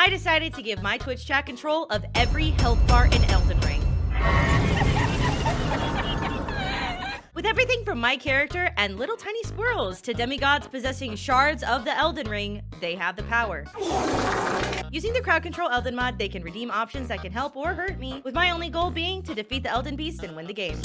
I decided to give my Twitch chat control of every health bar in Elden Ring. With everything from my character and little tiny squirrels to demigods possessing shards of the Elden Ring, they have the power. Using the crowd control Elden mod, they can redeem options that can help or hurt me, with my only goal being to defeat the Elden Beast and win the game.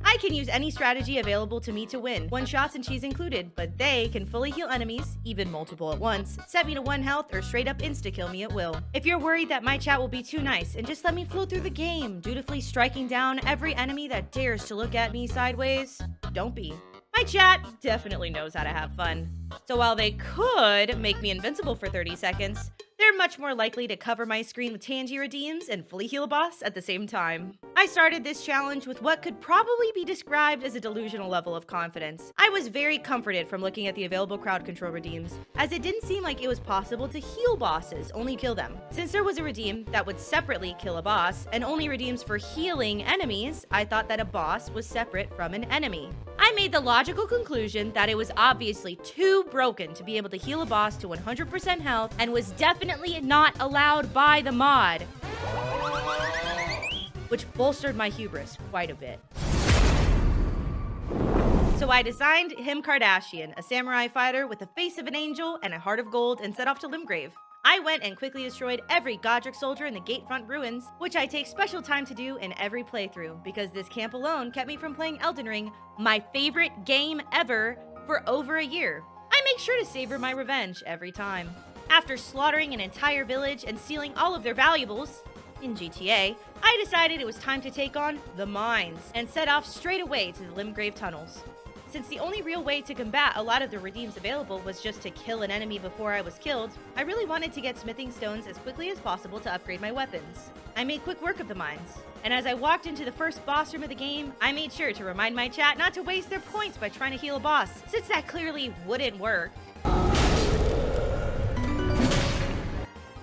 I can use any strategy available to me to win, one-shots and cheese included, but they can fully heal enemies, even multiple at once, set me to 1 health, or straight up insta-kill me at will. If you're worried that my chat will be too nice and just let me flow through the game, dutifully striking down every enemy that dares to look at me sideways, don't be. My chat definitely knows how to have fun. So while they could make me invincible for 30 seconds, they're much more likely to cover my screen with Tangy redeems and fully heal a boss at the same time. I started this challenge with what could probably be described as a delusional level of confidence. I was very comforted from looking at the available crowd control redeems, as it didn't seem like it was possible to heal bosses, only kill them. Since there was a redeem that would separately kill a boss, and only redeems for healing enemies, I thought that a boss was separate from an enemy. I made the logical conclusion that it was obviously too broken to be able to heal a boss to 100% health and was definitely not allowed by the mod, which bolstered my hubris quite a bit. So I designed him Kardashian, a samurai fighter with the face of an angel and a heart of gold, and set off to Limgrave. I went and quickly destroyed every Godrick soldier in the Gatefront ruins, which I take special time to do in every playthrough, because this camp alone kept me from playing Elden Ring, my favorite game ever, for over a year. I make sure to savor my revenge every time. After slaughtering an entire village and stealing all of their valuables, in GTA, I decided it was time to take on the mines and set off straight away to the Limgrave tunnels. Since the only real way to combat a lot of the redeems available was just to kill an enemy before I was killed, I really wanted to get smithing stones as quickly as possible to upgrade my weapons. I made quick work of the mines, and as I walked into the first boss room of the game, I made sure to remind my chat not to waste their points by trying to heal a boss, since that clearly wouldn't work.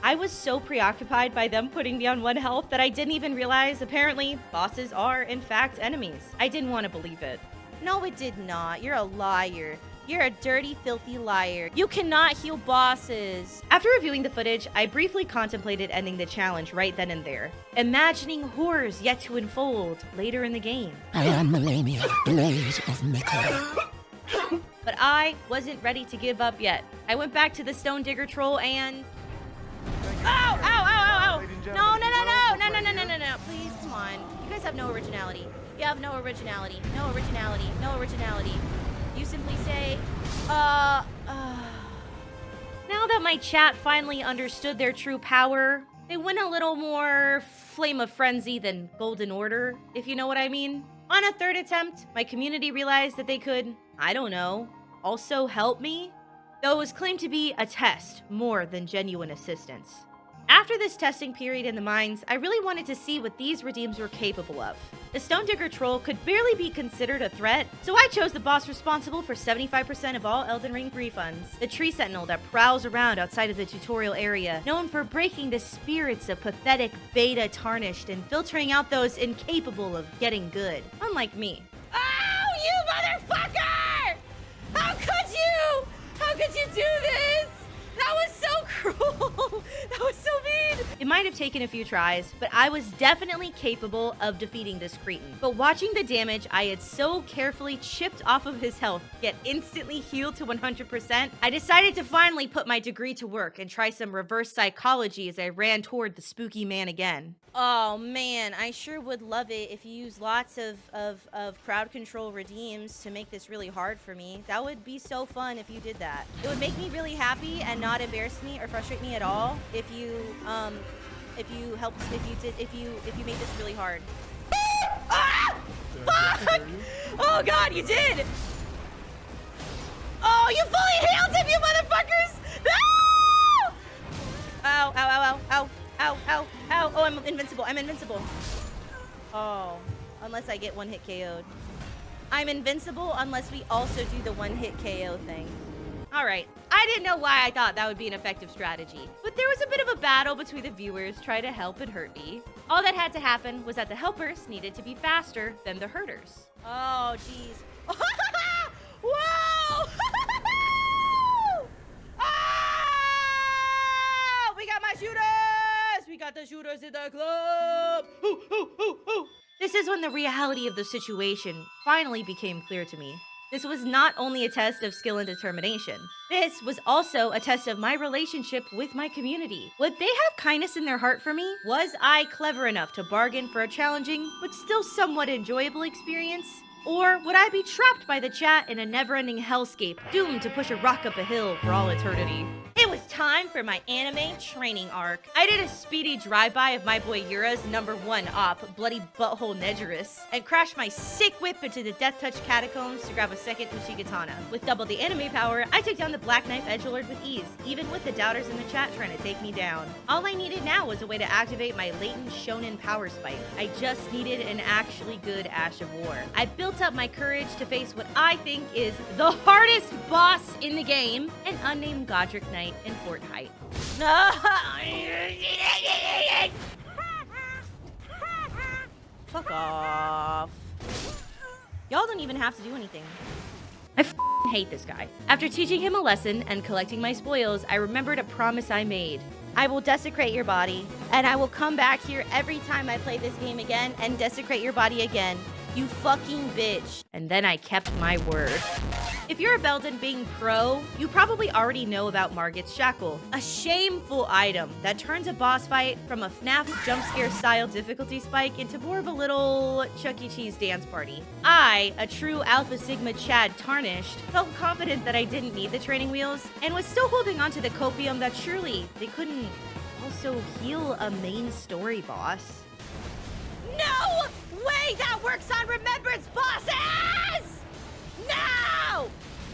I was so preoccupied by them putting me on 1 health that I didn't even realize apparently bosses are in fact enemies. I didn't want to believe it. No, it did not. You're a liar. You're a dirty, filthy liar. You cannot heal bosses. After reviewing the footage, I briefly contemplated ending the challenge right then and there, imagining horrors yet to unfold later in the game. I am Melania, Blade of Mickle. But I wasn't ready to give up yet. I went back to the Stone Digger Troll and... Ow! Ow! Ow! Ow! Ow! No! No! No! No! No! No! No! No! No! No! Please, come on. You guys have no originality. You have no originality. No originality. No originality. You simply say, Now that my chat finally understood their true power, they went a little more Flame of Frenzy than Golden Order, if you know what I mean. On a 3rd attempt, my community realized that they could, I don't know, also help me? Though it was claimed to be a test more than genuine assistance. After this testing period in the mines, I really wanted to see what these redeems were capable of. The Stone Digger Troll could barely be considered a threat, so I chose the boss responsible for 75% of all Elden Ring refunds, the Tree Sentinel that prowls around outside of the tutorial area, known for breaking the spirits of pathetic beta tarnished and filtering out those incapable of getting good, unlike me. Oh, you motherfucker! How could you? How could you do this? That was so cruel. That was so mean. It might have taken a few tries, but I was definitely capable of defeating this cretin. But watching the damage I had so carefully chipped off of his health get instantly healed to 100%, I decided to finally put my degree to work and try some reverse psychology as I ran toward the spooky man again. Oh man, I sure would love it if you use lots of crowd control redeems to make this really hard for me. That would be so fun if you did that. It would make me really happy and not embarrass me or frustrate me at all if you made this really hard. Ah! Fuck! Oh god, you did! Oh, you fully healed him, you motherfuckers! No! Ow, ow, ow, ow, ow. Ow, ow, ow. Oh, I'm invincible. I'm invincible. Oh, unless I get 1-hit KO'd. I'm invincible unless we also do the 1-hit KO thing. All right. I didn't know why I thought that would be an effective strategy, but there was a bit of a battle between the viewers trying to help and hurt me. All that had to happen was that the helpers needed to be faster than the hurters. Oh, jeez. Whoa! Oh got the shooters in the club. Ooh, ooh, ooh, ooh. This is when the reality of the situation finally became clear to me. This was not only a test of skill and determination. This was also a test of my relationship with my community. Would they have kindness in their heart for me? Was I clever enough to bargain for a challenging, but still somewhat enjoyable experience? Or would I be trapped by the chat in a never-ending hellscape, doomed to push a rock up a hill for all eternity? It was time for my anime training arc. I did a speedy drive-by of my boy Yura's #1 op, Bloody Butthole Nejirus, and crashed my sick whip into the Death Touch catacombs to grab a second Ushigatana. With double the anime power, I took down the Black Knife Edgelord with ease, even with the doubters in the chat trying to take me down. All I needed now was a way to activate my latent shonen power spike. I just needed an actually good Ash of War. I built up my courage to face what I think is the hardest boss in the game, an unnamed Godrick Knight in Fortnite. Fuck off. Y'all don't even have to do anything. I hate this guy. After teaching him a lesson and collecting my spoils, I remembered a promise I made. I will desecrate your body, and I will come back here every time I play this game again and desecrate your body again. You fucking bitch. And then I kept my word. If you're a Belden being pro, you probably already know about Morgott's Shackle, a shameful item that turns a boss fight from a FNAF jump scare style difficulty spike into more of a little Chuck E. Cheese dance party. I, a true Alpha Sigma Chad tarnished, felt confident that I didn't need the training wheels and was still holding on to the copium that surely they couldn't also heal a main story boss. No way that works on Remembrance bosses! No!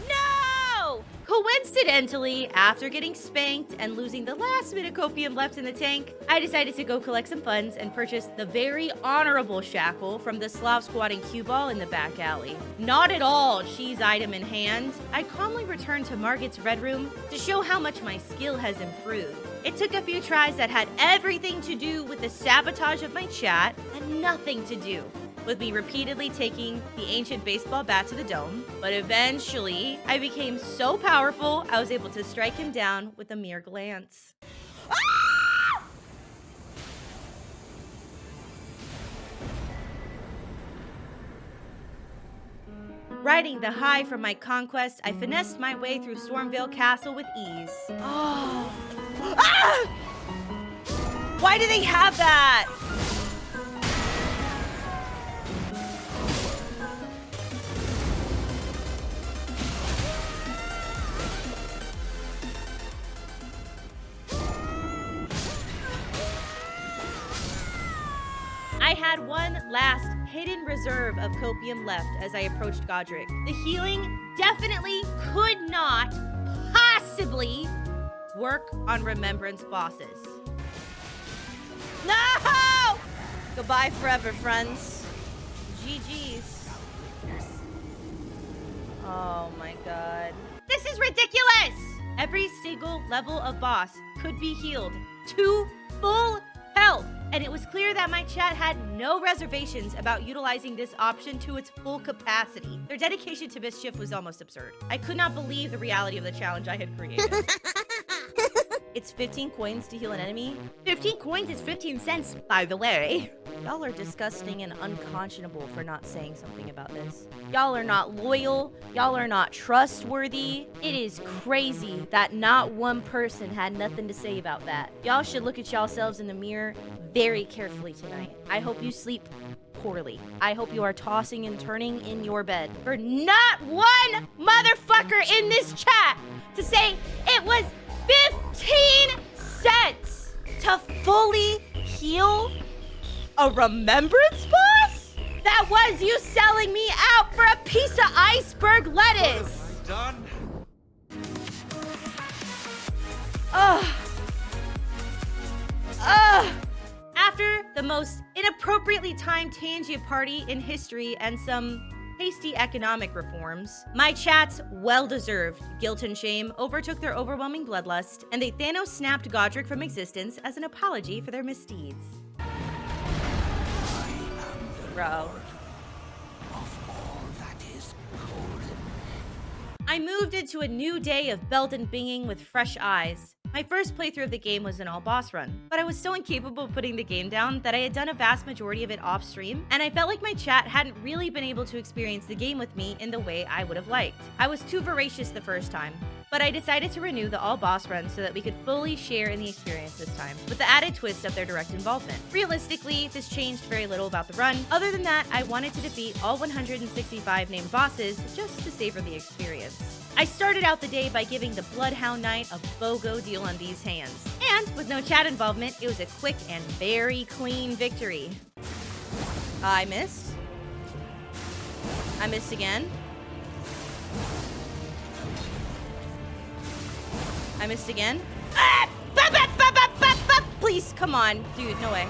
No! Coincidentally, after getting spanked and losing the last bit of copium left in the tank, I decided to go collect some funds and purchase the very honorable shackle from the Slav squatting cue ball in the back alley. Not at all cheese item in hand, I calmly returned to Morgott's red room to show how much my skill has improved. It took a few tries that had everything to do with the sabotage of my chat and nothing to do with me repeatedly taking the ancient baseball bat to the dome. But eventually, I became so powerful, I was able to strike him down with a mere glance. Ah! Riding the high from my conquest, I finessed my way through Stormvale Castle with ease. Oh. Ah! Why do they have that? I had one last hidden reserve of copium left as I approached Godrick. The healing definitely could not possibly work on Remembrance bosses. No! Goodbye forever, friends. GG's. Oh my god. This is ridiculous! Every single level of boss could be healed to full health. And it was clear that my chat had no reservations about utilizing this option to its full capacity. Their dedication to mischief was almost absurd. I could not believe the reality of the challenge I had created. It's 15 coins to heal an enemy. 15 coins is 15 cents, by the way. Y'all are disgusting and unconscionable for not saying something about this. Y'all are not loyal. Y'all are not trustworthy. It is crazy that not one person had nothing to say about that. Y'all should look at y'allselves in the mirror very carefully tonight. I hope you sleep poorly. I hope you are tossing and turning in your bed. For not one motherfucker in this chat to say it was 15 cents to fully heal a Remembrance boss? That was you selling me out for a piece of iceberg lettuce. Done. Ugh. Ugh. After the most inappropriately timed Tangia party in history and some hasty economic reforms, my chat's well-deserved guilt and shame overtook their overwhelming bloodlust, and they Thanos snapped Godrick from existence as an apology for their misdeeds. Bro. Of all that is golden. I moved into a new day of Belden binging with fresh eyes. My first playthrough of the game was an all-boss run, but I was so incapable of putting the game down that I had done a vast majority of it off-stream, and I felt like my chat hadn't really been able to experience the game with me in the way I would have liked. I was too voracious the first time, but I decided to renew the all-boss run so that we could fully share in the experience this time, with the added twist of their direct involvement. Realistically, this changed very little about the run. Other than that, I wanted to defeat all 165 named bosses just to savor the experience. I started out the day by giving the Bloodhound Knight a BOGO deal on these hands. And with no chat involvement, it was a quick and very clean victory. I missed. I missed again. I missed again. Ah! Please, come on. Dude, no way.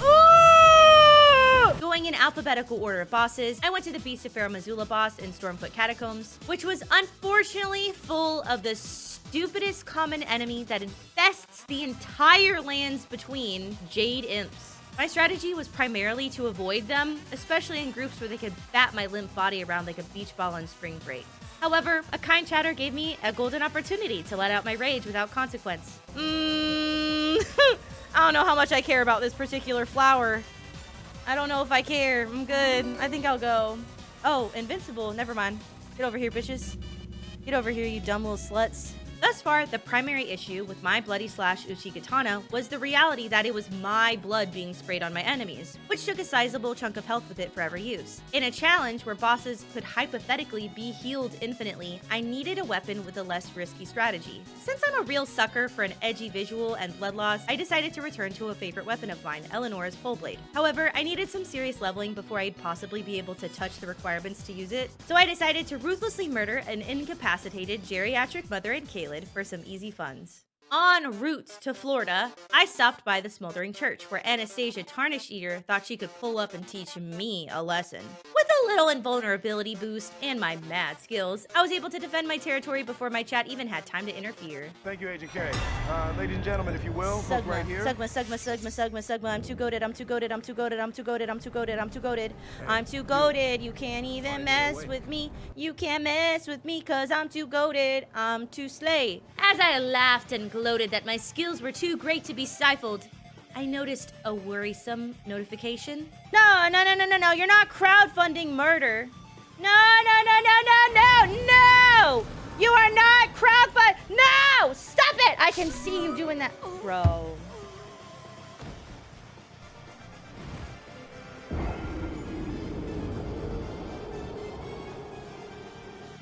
Ooh! Going in alphabetical order of bosses, I went to the Beast of Pharaoh Missoula boss in Stormfoot Catacombs, which was unfortunately full of the stupidest common enemy that infests the entire lands between Jade Imps. My strategy was primarily to avoid them, especially in groups where they could bat my limp body around like a beach ball on spring break. However, a kind chatter gave me a golden opportunity to let out my rage without consequence. I don't know how much I care about this particular flower. I don't know if I care. I'm good. I think I'll go. Oh, invincible. Never mind. Get over here, bitches. Get over here, you dumb little sluts. Thus far, the primary issue with my Bloody Slash Uchi Katana was the reality that it was my blood being sprayed on my enemies, which took a sizable chunk of health with it for every use. In a challenge where bosses could hypothetically be healed infinitely, I needed a weapon with a less risky strategy. Since I'm a real sucker for an edgy visual and blood loss, I decided to return to a favorite weapon of mine, Eleanor's Pole Blade. However, I needed some serious leveling before I'd possibly be able to touch the requirements to use it, so I decided to ruthlessly murder an incapacitated geriatric mother and Caleb for some easy funds. En route to Florida, I stopped by the Smoldering Church, where Anastasia Tarnish Eater thought she could pull up and teach me a lesson. With a little invulnerability boost and my mad skills, I was able to defend my territory before my chat even had time to interfere. Thank you, Agent K. Ladies and gentlemen, if you will, look right here. Sugma. I'm too goated. I'm too goated. You can't even mess with me. You can't mess with me, cause I'm too goated. I'm too slay. As I laughed and gloated that my skills were too great to be stifled, I noticed a worrisome notification. No, you're not crowdfunding murder. No! You are not crowdfund. No! Stop it! I can see you doing that. Bro.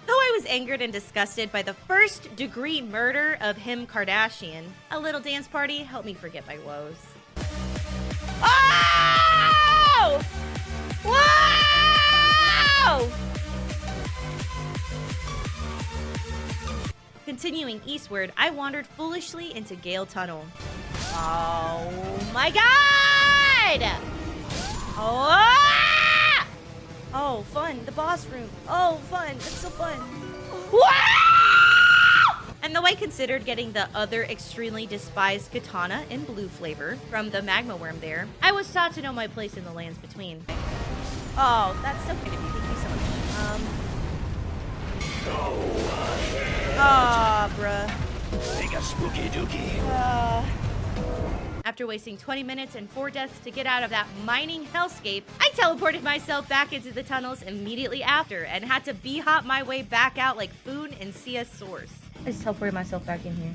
Though I was angered and disgusted by the first-degree murder of him Kardashian, a little dance party helped me forget my woes. Oh! Whoa! Continuing eastward, I wandered foolishly into Gale Tunnel. Oh my god! Oh, fun. The boss room. Oh, fun. It's so fun. And though I considered getting the other extremely despised katana in blue flavor from the magma worm there, I was taught to know my place in the lands between. Oh, that's so kind of you. Thank you so much. Aw, bruh. Take a spooky dookie. After wasting 20 minutes and 4 deaths to get out of that mining hellscape, I teleported myself back into the tunnels immediately after and had to b-hop my way back out like Foon in CS Source. I just teleported myself back in here.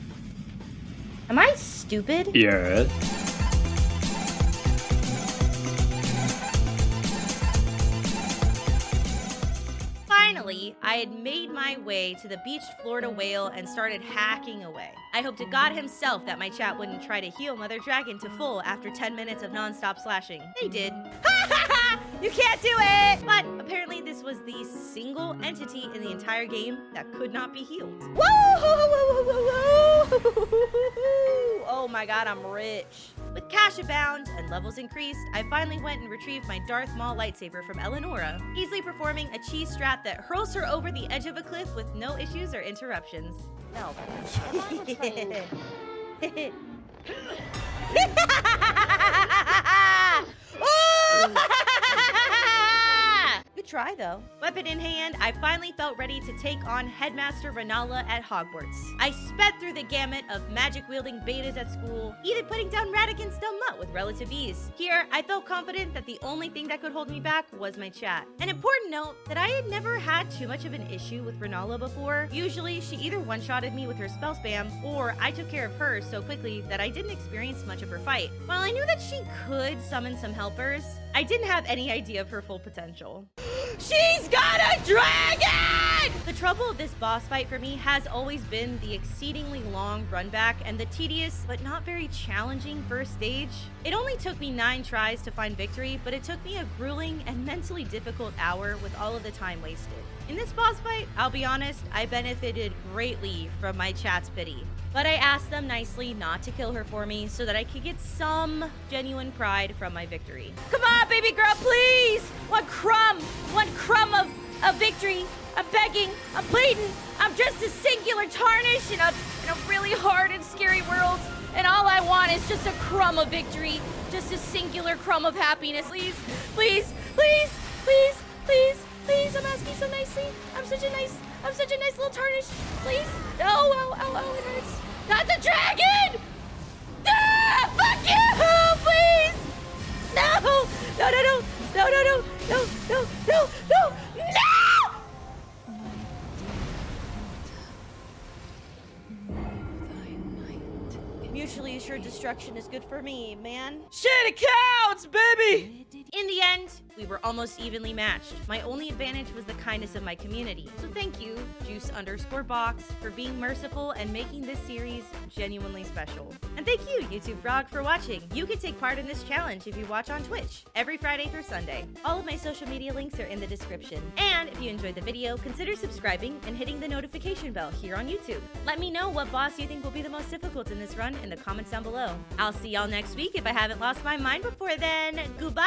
Am I stupid? Yes. Finally, I had made my way to the beached Florida whale and started hacking away. I hoped to God himself that my chat wouldn't try to heal Mother Dragon to full after 10 minutes of non-stop slashing. They did. You can't do it! But apparently this was the single entity in the entire game that could not be healed. Woo! Oh my god, I'm rich. With cash abound and levels increased, I finally went and retrieved my Darth Maul lightsaber from Eleonora, easily performing a cheese strat that hurls her over the edge of a cliff with no issues or interruptions. No. Good try, though. Weapon in hand, I finally felt ready to take on Headmaster Rennala at Hogwarts. I sped through the gamut of magic-wielding betas at school, even putting down Radigan's dumb mutt with relative ease. Here, I felt confident that the only thing that could hold me back was my chat. An important note that I had never had too much of an issue with Rennala before. Usually, she either one-shotted me with her spell spam, or I took care of her so quickly that I didn't experience much of her fight. While I knew that she could summon some helpers, I didn't have any idea of her full potential. She's got a dragon! The trouble of this boss fight for me has always been the exceedingly long run back and the tedious but not very challenging first stage. It only took me 9 tries to find victory, but it took me a grueling and mentally difficult hour with all of the time wasted. In this boss fight, I'll be honest, I benefited greatly from my chat's pity. But I asked them nicely not to kill her for me so that I could get some genuine pride from my victory. Come on, baby girl, please! One crumb of victory. I'm begging, I'm pleading. I'm just a singular tarnish in a really hard and scary world. And all I want is just a crumb of victory. Just a singular crumb of happiness. Please, please, please, please, please, please. I'm asking so nicely. I'm such a nice little tarnish. Please. Oh, it hurts. Not the dragon! Ah, fuck you, please! No! Mutually assured destruction is good for me, man. Shit, it counts, baby! In the end, we were almost evenly matched. My only advantage was the kindness of my community. So thank you, Juice_Box, for being merciful and making this series genuinely special. And thank you, YouTube Frog, for watching. You can take part in this challenge if you watch on Twitch, every Friday through Sunday. All of my social media links are in the description. And if you enjoyed the video, consider subscribing and hitting the notification bell here on YouTube. Let me know what boss you think will be the most difficult in this run in the comments down below. I'll see y'all next week if I haven't lost my mind before then. Goodbye!